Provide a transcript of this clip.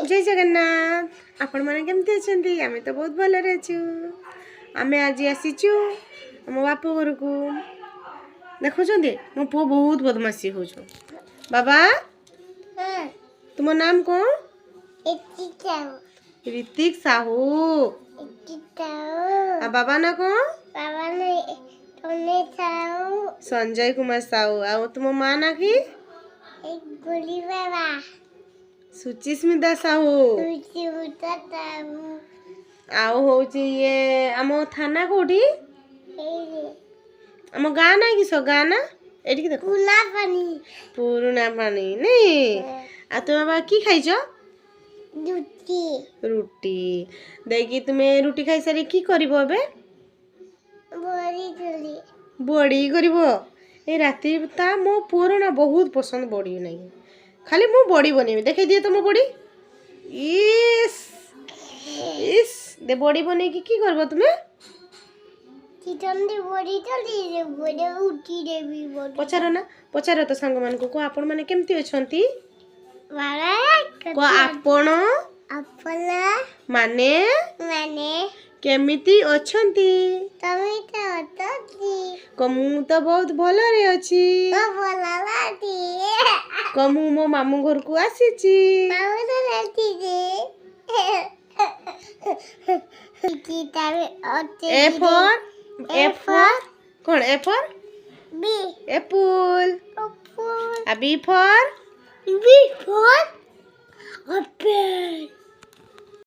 जय जगन्नाथ आपण माने केमती अछंती आमे तो बहुत भले रहछु आमे आज आसीचु मो बापू घर को देखो छंदी मो पो बहुत बदमाशी हो छ बाबा तुम नाम को ऋतिक साहू आ बाबा ना को संजय कुमार साहू आ तुम मां ना की सुचिस्मिता साहू आओ होची ये आमो थाना कोठी आमो गाँ ना किसो गाँ ना एठी की देखो पुरुना पानी नहीं आ तुम बाबा की खाइछो रुटी देखी तुम्हें रुटी खाई सारी की करिवो बे बड़ी करिवो ए राती ता मो पुरुना बहुत पसंद बड़ी नहीं खाली मु बड़ी बनेबी देखे दिए तुम बड़ी इस इस दे बड़ी बने की करबो तुमे पचारो ना पचारो तो संग मान को आपण माने केमती अछंती को आपण माने केमिति अछंती कमु तो बहुत भलो रे अछि कमु मो मामू घर को आसीची ए फॉर कौन ए फॉर बी एप्पल आ बी फॉर एप्पल